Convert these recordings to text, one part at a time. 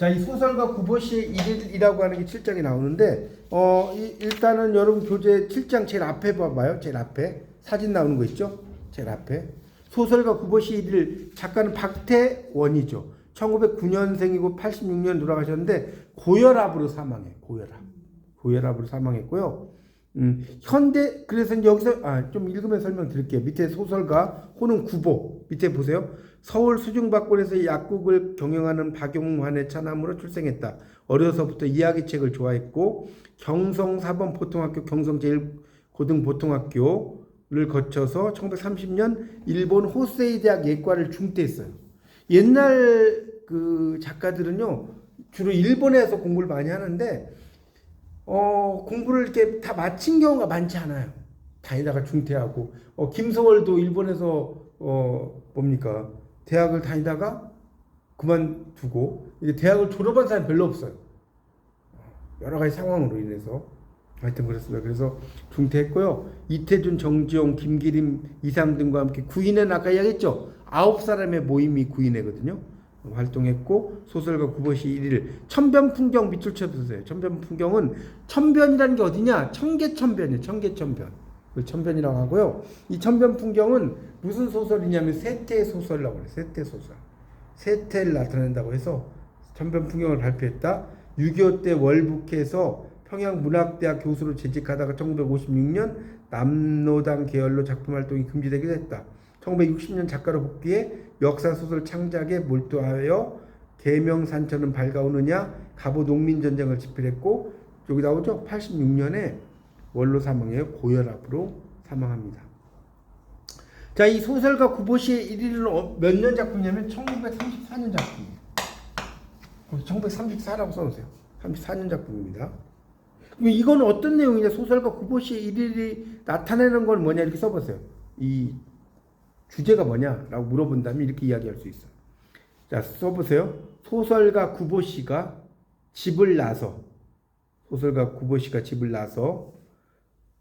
자, 이 소설가 구보시의 일일이라고 하는 게 7장에 나오는데, 일단은 여러분 교재 7장 제일 앞에 봐봐요. 제일 앞에. 사진 나오는 거 있죠? 제일 앞에. 소설가 구보시의 일일, 작가는 박태원이죠. 1909년생이고 86년 돌아가셨는데, 고혈압으로 사망해. 고혈압으로 사망했고요. 현대, 그래서 여기서, 좀 읽으면 설명드릴게요. 밑에 소설가, 호는 구보. 밑에 보세요. 서울 수중박골에서 약국을 경영하는 박용환의 차남으로 출생했다. 어려서부터 이야기책을 좋아했고 경성사범보통학교 경성제일고등보통학교를 거쳐서 1930년 일본 호세이 대학 예과를 중퇴했어요. 옛날 그 작가들은요 주로 일본에서 공부를 많이 하는데 공부를 이렇게 다 마친 경우가 많지 않아요. 다니다가 중퇴하고 김소월도 일본에서 뭡니까? 대학을 다니다가 그만두고 이게 대학을 졸업한 사람이 별로 없어요. 여러 가지 상황으로 인해서 하여튼 그렇습니다. 그래서 중퇴했고요. 이태준, 정지용, 김기림, 이상 등과 함께 구인회는 아까 이야기했죠. 9사람의 모임이 구인회거든요. 활동했고 소설가 구보시 1일 천변풍경 밑줄 쳐보세요. 천변풍경은 천변이라는 게 어디냐? 청계천변이에요. 청계천변. 그 천변이라고 하고요. 이 천변풍경은 무슨 소설이냐면 세태소설이라고 해요. 세태소설. 세태를 나타낸다고 해서 천변풍경을 발표했다. 6.25 때 월북해서 평양문학대학 교수로 재직하다가 1956년 남노당 계열로 작품 활동이 금지되기도 했다. 1960년 작가로 복귀해 역사소설 창작에 몰두하여 계명산천은 밝아오느냐 갑오 농민전쟁을 집필했고 여기 나오죠. 86년에 원로 사망해요. 고혈압으로 사망합니다. 자, 이 소설가 구보시의 1일은 몇 년 작품이냐면 1934년 작품이에요. 1934라고 써놓으세요. 34년 작품입니다. 이건 어떤 내용이냐? 소설가 구보시의 1일이 나타내는 건 뭐냐? 이렇게 써보세요. 이 주제가 뭐냐라고 물어본다면 이렇게 이야기할 수 있어요. 자, 써보세요. 소설가 구보시가 집을 나서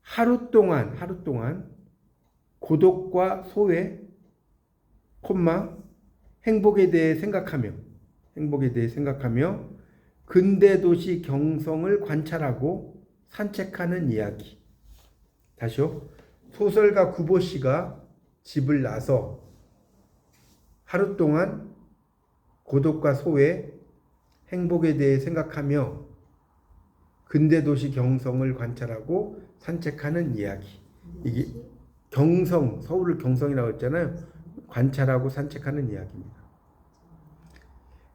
하루 동안 고독과 소외, 행복에 대해 생각하며 근대 도시 경성을 관찰하고 산책하는 이야기. 다시요. 소설가 구보시가 집을 나서 하루 동안 고독과 소외, 행복에 대해 생각하며 근대 도시 경성을 관찰하고 산책하는 이야기. 이게 경성, 서울을 경성이라고 했잖아요. 관찰하고 산책하는 이야기입니다.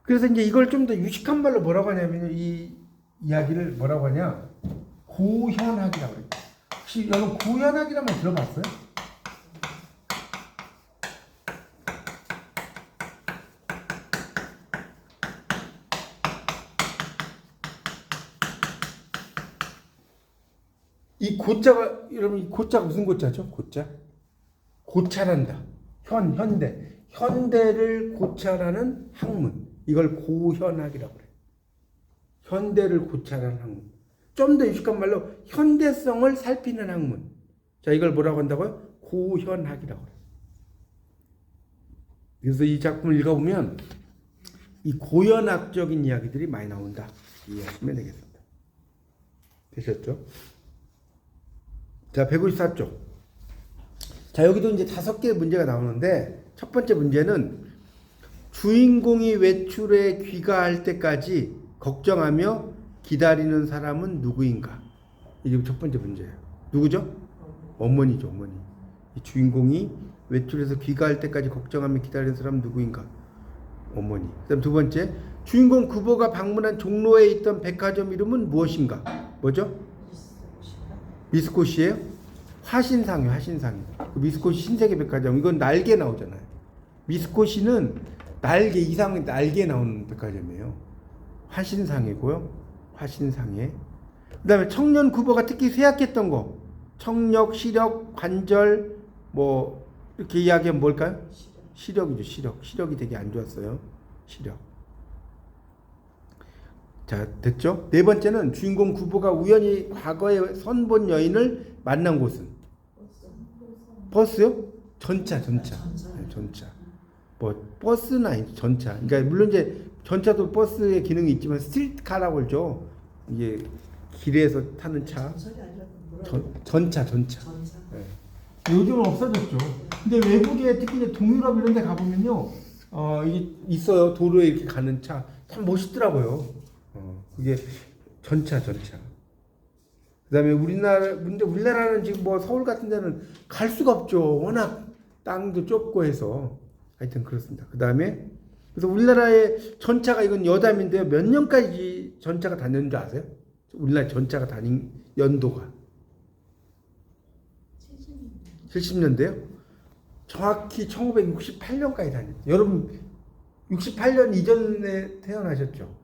그래서 이제 이걸 좀 더 유식한 말로 뭐라고 하냐면 이 이야기를 뭐라고 하냐? 고현학이라고 그래요. 혹시 여러분 고현학이라는 말 들어봤어요? 이 고자가 여러분 이 고자가 무슨 고자죠? 고찰한다. 현대를 고찰하는 학문. 이걸 고현학이라고 그래요. 현대를 고찰하는 학문. 좀 더 유식한 말로 현대성을 살피는 학문. 자, 이걸 뭐라고 한다고요? 고현학이라고 그래요. 그래서 이 작품을 읽어보면 이 고현학적인 이야기들이 많이 나온다. 이해하시면 되겠습니다. 되셨죠? 자, 154쪽. 자, 여기도 이제 5개의 문제가 나오는데 첫 번째 문제는 주인공이 외출에 귀가할 때까지 걱정하며 기다리는 사람은 누구인가? 이게 첫 번째 문제예요. 누구죠? 어머니죠, 어머니. 이 주인공이 외출해서 귀가할 때까지 걱정하며 기다리는 사람은 누구인가? 어머니. 그다음 두 번째, 주인공 구보가 방문한 종로에 있던 백화점 이름은 무엇인가? 뭐죠? 미스코시예요? 화신상이요. 그 미스코시 신세계 백화점. 이건 날개 나오잖아요. 미스코시는 날개 이상 날개 나오는 백화점이에요. 화신상이고요. 화신상에. 그다음에 청년 구보가 특히 쇠약했던 거. 청력, 시력, 관절 뭐 이렇게 이야기하면 뭘까요? 시력이죠. 시력이 되게 안 좋았어요. 시력. 자, 됐죠? 네 번째는 주인공 구보가 우연히 과거에 선본 여인을 만난 곳은? 버스요? 전차. 뭐 버스는 아니죠. 전차. 그러니까 물론 이제 전차도 버스의 기능이 있지만 스트리트카라고 그러죠. 이게 길에서 타는 차. 전설이 아니라 전차. 전차. 네. 요즘은 없어졌죠. 근데 외국에 특히 이제 동유럽 이런 데 가보면요. 이게 있어요. 도로에 이렇게 가는 차. 참 멋있더라고요. 그게 전차. 그다음에 우리나라는 지금 뭐 서울 같은 데는 갈 수가 없죠. 워낙 땅도 좁고 해서 하여튼 그렇습니다. 그다음에 그래서 우리나라의 전차가 이건 여담인데요. 몇 년까지 전차가 다녔는 줄 아세요? 우리나라 전차가 다닌 연도가 70년대요? 정확히 1968년까지 다녔어요. 여러분 68년 이전에 태어나셨죠?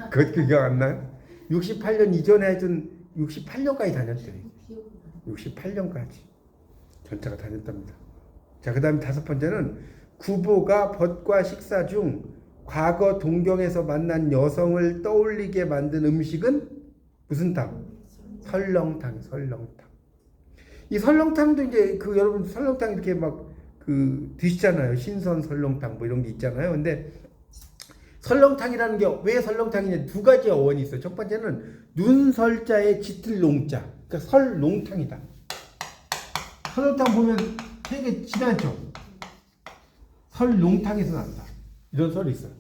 그것 기억 안 나요? 68년 이전에 하여튼 68년까지 다녔대요. 68년까지 전차가 다녔답니다. 자, 그 다음 5번째는 구보가 벗과 식사 중 과거 동경에서 만난 여성을 떠올리게 만든 음식은 무슨 탕? 설렁탕. 이 설렁탕도 이제 여러분 설렁탕 이렇게 막 드시잖아요. 신선 설렁탕 뭐 이런 게 있잖아요. 근데 설렁탕이라는 게 왜 설렁탕이냐? 두 가지 어원이 있어요. 첫 번째는 눈설자에 짙을 농자. 그러니까 설농탕이다. 설렁탕 보면 되게 진하죠. 설농탕에서 난다. 이런 설이 있어요.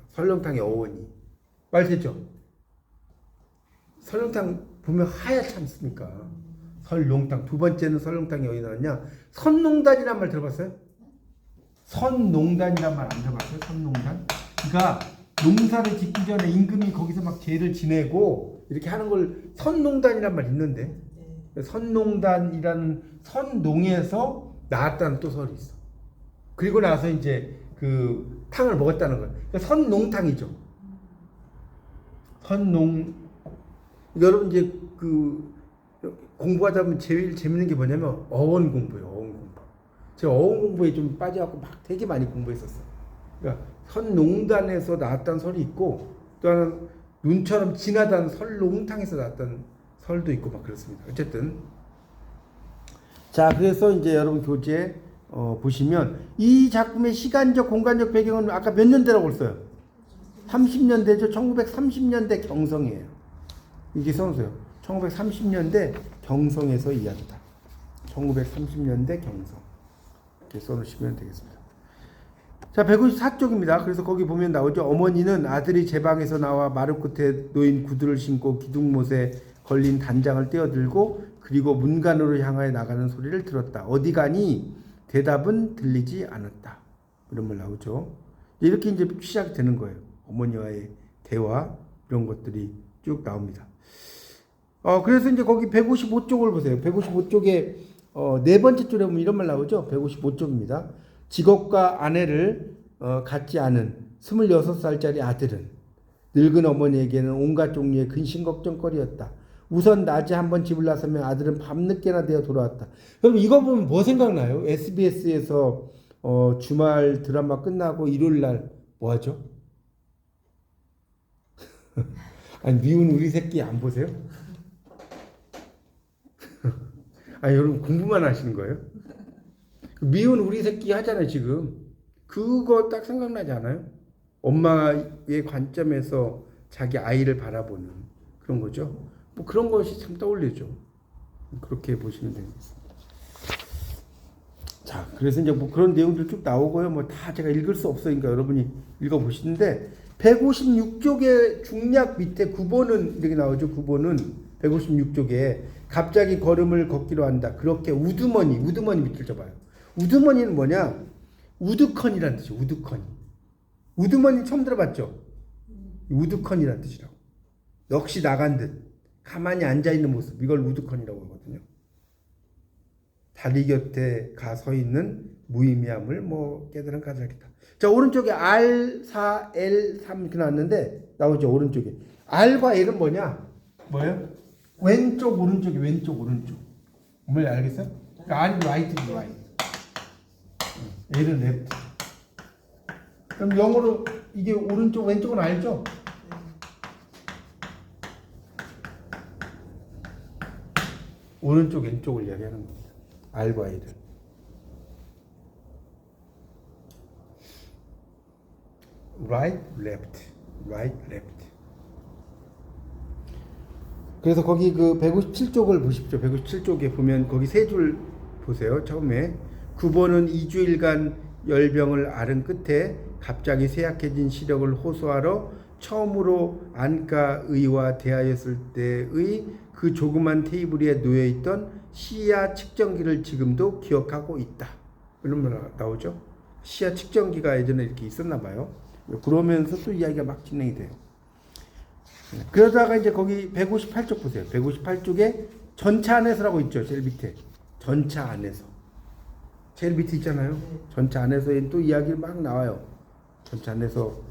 설렁탕의 어원이. 말 됐죠? 설렁탕 보면 하얗지 않습니까? 설농탕. 두 번째는 설렁탕이 어디 나왔냐? 선농단이란 말 들어봤어요? 선농단이란 말 안 들어봤어요? 선농단? 그러니까 농사를 짓기 전에 임금이 거기서 막 제를 지내고 이렇게 하는 걸 선농단이란 말 있는데 선농단이라는 선농에서 나왔다는 또 설이 있어. 그리고 나서 이제 그 탕을 먹었다는 거예요. 그러니까 선농탕이죠. 선농. 여러분 이제 공부하다 보면 제일 재밌는 게 뭐냐면 어원 공부예요. 어원 공부. 제가 어원 공부에 좀 빠져갖고 막 되게 많이 공부했었어요. 그러니까 선농단에서 나왔다는 설이 있고 또 하나는 눈처럼 진하다는 설농탕에서 나왔다는 설도 있고 막 그렇습니다. 어쨌든 자, 그래서 이제 여러분 교재 보시면 이 작품의 시간적 공간적 배경은 아까 몇 년대라고 했어요? 30년대죠. 1930년대 경성이에요. 이게 써놓으세요. 1930년대 경성에서 이야기다. 1930년대 경성. 이렇게 써놓으시면 되겠습니다. 자, 154쪽입니다. 그래서 거기 보면 나오죠. 어머니는 아들이 제 방에서 나와 마루 끝에 놓인 구두를 신고 기둥못에 걸린 단장을 떼어들고 그리고 문간으로 향하여 나가는 소리를 들었다. 어디 가니? 대답은 들리지 않았다. 이런 말 나오죠. 이렇게 이제 시작이 되는 거예요. 어머니와의 대화 이런 것들이 쭉 나옵니다. 그래서 이제 거기 155쪽을 보세요. 155쪽에 네 번째 줄에 보면 이런 말 나오죠. 155쪽입니다. 직업과 아내를 갖지 않은 26살짜리 아들은 늙은 어머니에게는 온갖 종류의 근심 걱정거리였다. 우선 낮에 한번 집을 나서면 아들은 밤늦게나 되어 돌아왔다. 여러분 이거 보면 뭐 생각나요? SBS에서 주말 드라마 끝나고 일요일 날 뭐 하죠? 아니 미운 우리 새끼 안 보세요? 아니 여러분 공부만 하시는 거예요? 미운 우리 새끼 하잖아요 지금. 그거 딱 생각나지 않아요? 엄마의 관점에서 자기 아이를 바라보는 그런 거죠. 뭐 그런 것이 참 떠올리죠. 그렇게 보시면 되겠습니다. 자, 그래서 이제 뭐 그런 내용들 쭉 나오고요. 뭐 다 제가 읽을 수 없으니까 여러분이 읽어보시는데 156쪽의 중략 밑에 9번은 이렇게 나오죠. 9번은 156쪽에 갑자기 걸음을 걷기로 한다. 그렇게 우두머니 밑을 줘봐요. 우두머니는 뭐냐? 우두커니라는 뜻이에요. 우두커니. 우두머니 처음 들어봤죠? 우두커니라는 뜻이라고. 역시 나간 듯 가만히 앉아있는 모습, 이걸 우두커니라고 하거든요. 다리 곁에 가 서 있는 무의미함을 뭐 깨달은 까닭이다. 자, 오른쪽에 R4, L3 이렇게 나왔는데 나오죠. 오른쪽에 R과 L은 뭐냐? 뭐예요? 왼쪽 오른쪽이 왼쪽 오른쪽. 뭔지 알겠어요? 그러니까 R이 right지 right. L은 left. 그럼 영어로 이게 오른쪽 왼쪽은 알죠? 오른쪽 왼쪽을 이야기하는 겁니다. R과 L은. right, left, right, left. 그래서 거기 그 157쪽을 보십시오. 157쪽에 보면 거기 세 줄 보세요. 처음에 9번은 2주일간 열병을 앓은 끝에 갑자기 쇠약해진 시력을 호소하러 처음으로 안과의와 대하였을 때의 그 조그만 테이블 위에 놓여있던 시야 측정기를 지금도 기억하고 있다. 이런 말 나오죠. 시야 측정기가 예전에 이렇게 있었나 봐요. 그러면서 또 이야기가 막 진행이 돼요. 그러다가 이제 거기 158쪽 보세요. 158쪽에 전차 안에서라고 있죠. 제일 밑에. 전차 안에서. 제일 밑에 있잖아요. 전차 안에서 또 이야기를 막 나와요. 전차 안에서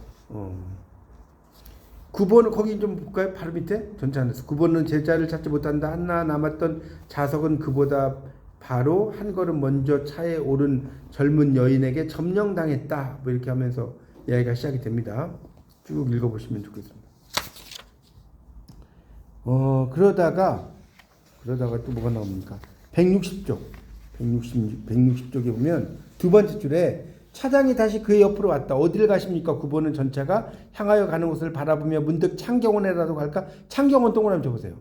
9번은 거기 좀 볼까요? 바로 밑에 전차 안에서 9번은 제자를 찾지 못한다. 하나 남았던 자석은 그보다 바로 한 걸음 먼저 차에 오른 젊은 여인에게 점령당했다. 뭐 이렇게 하면서 이야기가 시작이 됩니다. 쭉 읽어보시면 좋겠습니다. 그러다가 또 뭐가 나옵니까? 160쪽. 160쪽에 보면 두 번째 줄에 차장이 다시 그의 옆으로 왔다. 어디를 가십니까? 9번은 전차가 향하여 가는 곳을 바라보며 문득 창경원에라도 갈까? 창경원 동그라미 쳐보세요.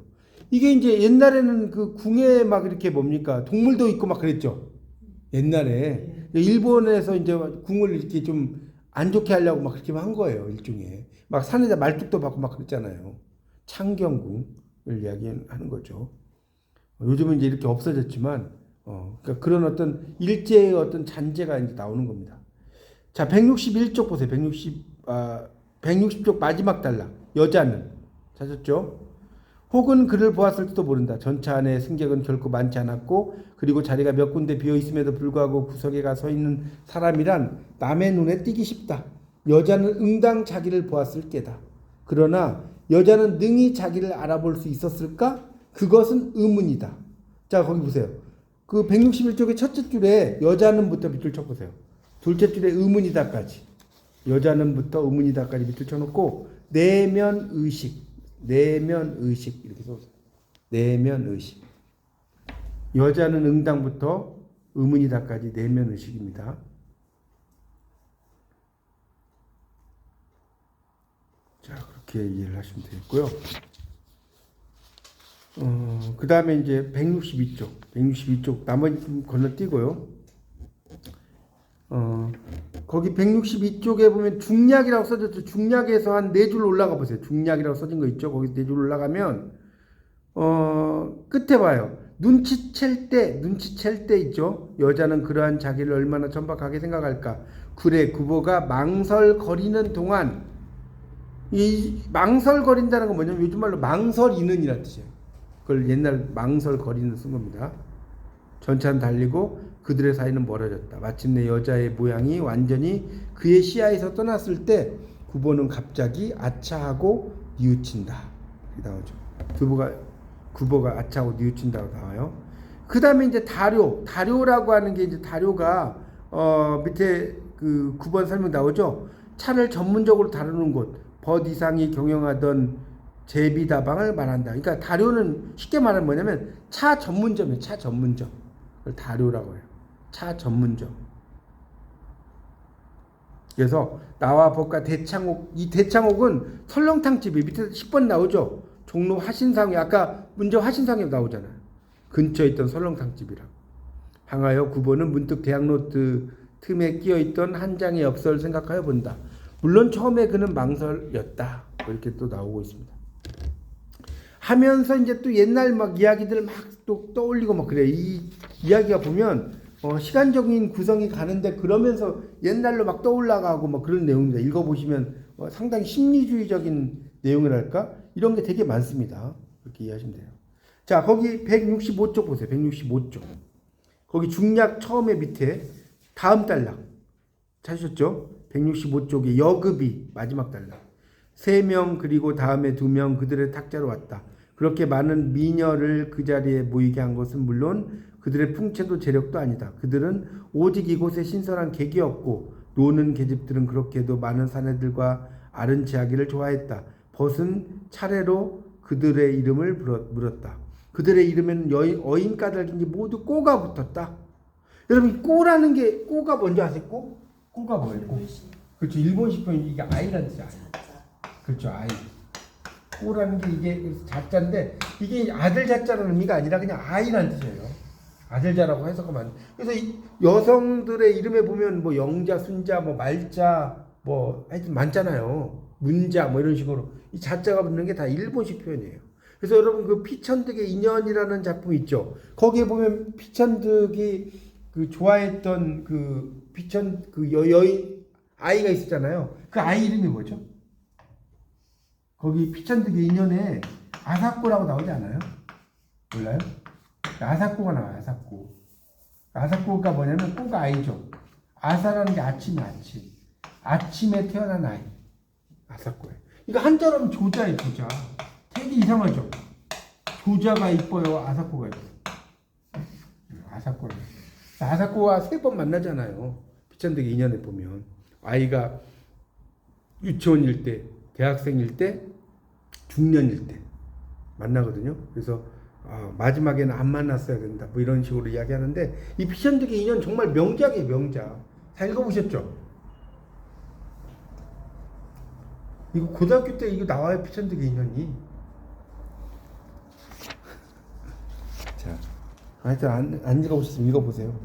이게 이제 옛날에는 그 궁에 막 이렇게 뭡니까? 동물도 있고 막 그랬죠. 옛날에. 일본에서 이제 궁을 이렇게 좀 안 좋게 하려고 막 그렇게 한 거예요. 일종의. 막 산에다 말뚝도 받고 막 그랬잖아요. 창경궁을 이야기하는 거죠. 요즘은 이제 이렇게 없어졌지만, 그러니까 그런 어떤 일제의 어떤 잔재가 이제 나오는 겁니다. 자, 161쪽 보세요. 160쪽 마지막 단락. 여자는. 찾았죠? 혹은 그를 보았을지도 모른다. 전차 안에 승객은 결코 많지 않았고, 그리고 자리가 몇 군데 비어 있음에도 불구하고 구석에 가 서 있는 사람이란 남의 눈에 띄기 쉽다. 여자는 응당 자기를 보았을 게다. 그러나 여자는 능히 자기를 알아볼 수 있었을까? 그것은 의문이다. 자, 거기 보세요. 그 161쪽의 첫째 줄에 여자는부터 밑줄 쳐보세요. 둘째 줄에 의문이다까지. 여자는부터 의문이다까지 밑줄 쳐놓고 내면 의식 이렇게 써보세요. 내면 의식. 여자는 응당부터 의문이다까지 내면 의식입니다. 자, 그렇게 이해를 하시면 되겠고요. 그 다음에 이제 162쪽 나머지 좀 건너뛰고요. 거기 162쪽에 보면 중략이라고 써졌죠. 중략에서 한 4줄 올라가 보세요. 중략이라고 써진 거 있죠. 거기 4줄 올라가면 끝에 봐요. 눈치챌 때 있죠. 여자는 그러한 자기를 얼마나 천박하게 생각할까. 그래, 구보가 망설거리는 동안, 이 망설거린다는 건 뭐냐면 요즘 말로 망설이는이라는 뜻이에요. 그걸 옛날 망설거리는 쓴 겁니다. 전차는 달리고 그들의 사이는 멀어졌다. 마침내 여자의 모양이 완전히 그의 시야에서 떠났을 때 구보는 갑자기 아차하고 뉘우친다. 이렇게 나오죠. 구보가 아차하고 뉘우친다고 나와요. 그 다음에 이제 다료라고 하는 게 이제 다료가 밑에 그 9번 설명 나오죠. 차를 전문적으로 다루는 곳, 벗 이상이 경영하던 제비다방을 말한다. 그러니까 다료는 쉽게 말하면 뭐냐면 차 전문점이에요. 차 전문점. 그걸 다료라고 해요. 차 전문점. 그래서 나와 법과 대창옥, 이 대창옥은 설렁탕집이 밑에 10번 나오죠. 종로 화신상에, 아까 문제 화신상에 나오잖아요. 근처에 있던 설렁탕집이라고. 향하여 9번은 문득 대학로 틈에 끼어있던 한 장의 엽서를 생각하여 본다. 물론 처음에 그는 망설였다. 이렇게 또 나오고 있습니다. 하면서 이제 또 옛날 막 이야기들 막 또 떠올리고 막 그래. 이 이야기가 보면 시간적인 구성이 가는데 그러면서 옛날로 막 떠올라가고 막 그런 내용입니다. 읽어보시면 상당히 심리주의적인 내용이랄까? 이런 게 되게 많습니다. 그렇게 이해하시면 돼요. 자, 거기 165쪽 보세요. 165쪽. 거기 중략 처음에 밑에 다음 단락. 찾으셨죠? 165쪽에 여급이 마지막 단락. 3명 그리고 다음에 2명 그들의 탁자로 왔다. 그렇게 많은 미녀를 그 자리에 모이게 한 것은 물론 그들의 풍채도 재력도 아니다. 그들은 오직 이곳에 신선한 객이었고 노는 계집들은 그렇게도 많은 사내들과 아른치하기를 좋아했다. 벗은 차례로 그들의 이름을 물었다. 그들의 이름에는 어인 까닭인지 모두 꼬가 붙었다. 여러분 꼬라는 게 꼬가 뭔지 아세요? 꼬가 뭐예요? 그렇죠. 일본식 표현 이게 아이라는 뜻이야. 그렇죠. 아이. 꼬라는 게 이게 자자인데 이게 아들 자자라는 의미가 아니라 그냥 아이라는 뜻이에요. 아들자라고 해석하면. 그래서 이 여성들의 이름에 보면 뭐 영자, 순자, 뭐 말자, 뭐 하여튼 많잖아요. 문자 뭐 이런 식으로 이 자자가 붙는 게 다 일본식 표현이에요. 그래서 여러분 그 피천득의 인연이라는 작품 있죠. 거기에 보면 피천득이 그 좋아했던 그 피천 그 여인 아이가 있었잖아요. 그 아이 이름이 뭐죠? 거기 피천득의 인연에 아사코라고 나오지 않아요? 몰라요? 아사코가 나와요. 아사코. 아사코가 뭐냐면 꼬가 아이죠. 아사라는 게 아침이 아침. 아침에 태어난 아이. 아사코예요. 이거 한자로는 조자예요. 조자. 되게 이상하죠? 조자가 이뻐요? 아사코가 이뻐요? 아사코를. 아사코가 3번 만나잖아요. 피천득의 인연에 보면. 아이가 유치원일 때, 대학생일 때, 중년일 때 만나거든요. 그래서 마지막에는 안 만났어야 된다. 뭐 이런 식으로 이야기하는데 이 피천득의 인연 정말 명작이에요. 명작. 다 읽어보셨죠? 이거 고등학교 때 이거 나와요. 피천득의 인연이. 자, 하여튼 안 읽어보셨으면 읽어보세요.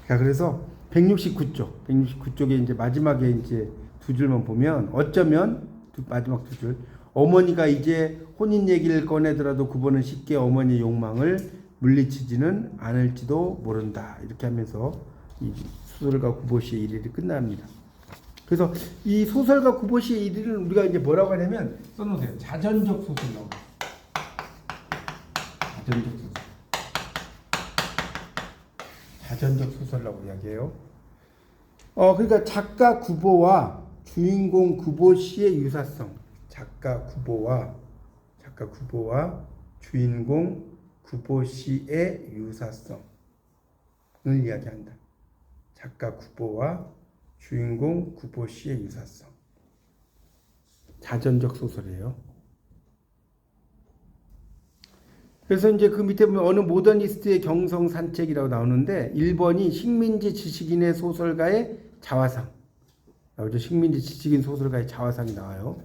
자, 그래서 169쪽에 이제 마지막에 이제 2줄만 보면 어쩌면 마지막 2줄 어머니가 이제 혼인 얘기를 꺼내더라도 그분은 쉽게 어머니의 욕망을 물리치지는 않을지도 모른다. 이렇게 하면서 이 소설가 구보시의 일일이 끝납니다. 그래서 이 소설가 구보시의 일일은 우리가 이제 뭐라고 하냐면 써놓으세요. 자전적 소설이라고. 자전적 소설. 자전적 소설이라고 이야기해요. 그러니까 작가 구보와 주인공 구보시의 유사성. 작가 구보와 주인공 구보시의 유사성을 이야기한다. 작가 구보와 주인공 구보시의 유사성. 자전적 소설이에요. 그래서 이제 그 밑에 보면 어느 모더니스트의 경성 산책이라고 나오는데 1번이 식민지 지식인의 소설가의 자화상 나오죠. 식민지 지식인 소설가의 자화상이 나와요.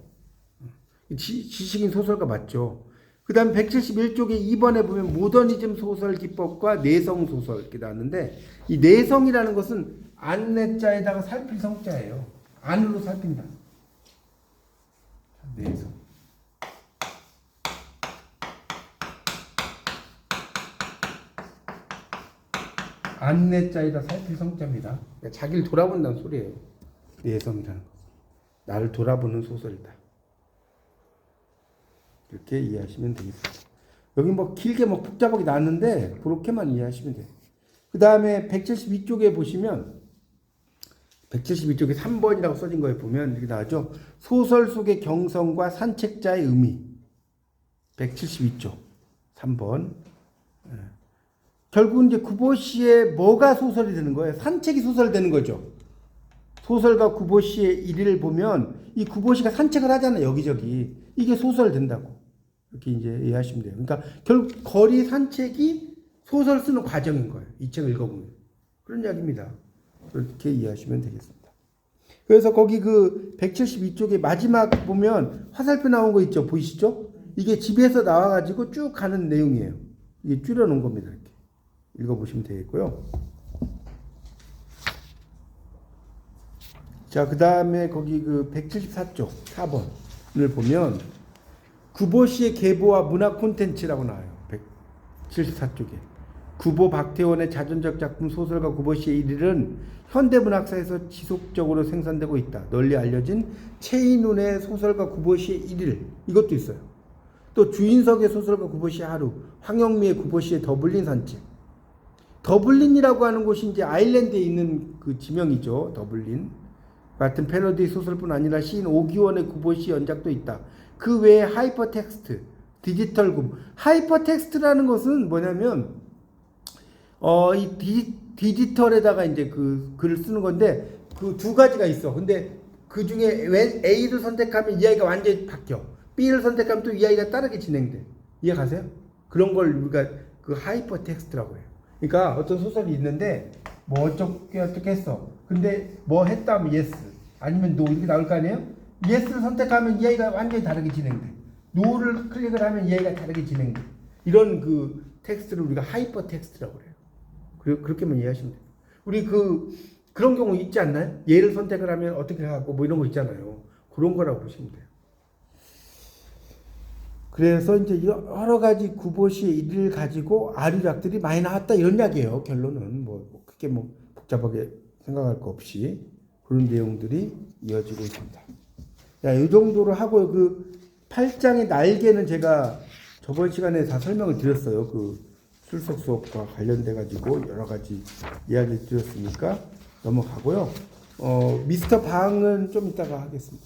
지식인 소설가 맞죠. 그 다음 171쪽에 2번에 보면 모더니즘 소설 기법과 내성 소설 이렇게 나왔는데 이 내성이라는 것은 안내자에다가 살필 성자예요. 안으로 살핀다. 내성. 안내자에다 살필 성자입니다. 그러니까 자기를 돌아본다는 소리예요. 내성이라는 것. 나를 돌아보는 소설이다. 이렇게 이해하시면 되겠습니다. 여기 뭐 길게 뭐 복잡하게 나왔는데 그렇게만 이해하시면 돼요. 그 다음에 172쪽에 보시면 172쪽에 3번이라고 써진 거에 보면 이렇게 나오죠. 소설 속의 경성과 산책자의 의미. 172쪽 3번. 결국 이제 구보시의 뭐가 소설이 되는 거예요? 산책이 소설이 되는 거죠. 소설가 구보시의 일을 보면 이 구보시가 산책을 하잖아요. 여기저기. 이게 소설 된다고. 이렇게 이제 이해하시면 돼요. 그러니까 결국 거리 산책이 소설 쓰는 과정인 거예요. 이 책을 읽어보면. 그런 이야기입니다. 그렇게 이해하시면 되겠습니다. 그래서 거기 그 172쪽에 마지막 보면 화살표 나온 거 있죠. 보이시죠? 이게 집에서 나와가지고 쭉 가는 내용이에요. 이게 줄여놓은 겁니다. 이렇게. 읽어보시면 되겠고요. 자, 그 다음에 거기 그 174쪽 4번을 보면 구보시의 계보와 문화 콘텐츠라고 나와요. 174쪽에. 구보 박태원의 자전적 작품 소설가 구보시의 일일은 현대문학사에서 지속적으로 생산되고 있다. 널리 알려진 최인훈의 소설가 구보시의 일일 이것도 있어요. 또 주인석의 소설가 구보시의 하루, 황영미의 구보시의 더블린 산책. 더블린이라고 하는 곳이 이제 아일랜드에 있는 그 지명이죠. 더블린. 같은 패러디 소설뿐 아니라 시인 오기원의 구보시 연작도 있다. 그 외에 하이퍼텍스트, 디지털 구보. 하이퍼텍스트라는 것은 뭐냐면 이 디지털에다가 이제 그 글을 쓰는 건데 그 두 가지가 있어. 근데 그 중에 A를 선택하면 이야기가 완전히 바뀌어. B를 선택하면 또 이야기가 다르게 진행돼. 이해 가세요? 그런 걸 우리가 그 하이퍼텍스트라고 해요. 그러니까 어떤 소설이 있는데 뭐 어떻게 했어. 근데 뭐 했다 하면 yes 아니면 no 이렇게 나올 거 아니에요? yes를 선택하면 이 아이가 완전히 다르게 진행돼. no를 클릭을 하면 이 아이가 다르게 진행돼. 이런 그 텍스트를 우리가 하이퍼 텍스트라고 그래요. 그렇게만 이해하시면 돼요. 우리 그런 경우 있지 않나요? 얘를 선택을 하면 어떻게 하고 뭐 이런 거 있잖아요. 그런 거라고 보시면 돼요. 그래서 이제 여러 가지 구보시의 일을 가지고 아류작들이 많이 나왔다 이런 이야기예요. 결론은 뭐 크게 뭐 복잡하게 생각할 거 없이 그런 내용들이 이어지고 있습니다. 야, 이 정도로 하고 그 8장의 날개는 제가 저번 시간에 다 설명을 드렸어요. 그 출석 수업과 관련돼 가지고 여러 가지 이야기 드렸으니까 넘어가고요. 미스터 방은 좀 이따가 하겠습니다.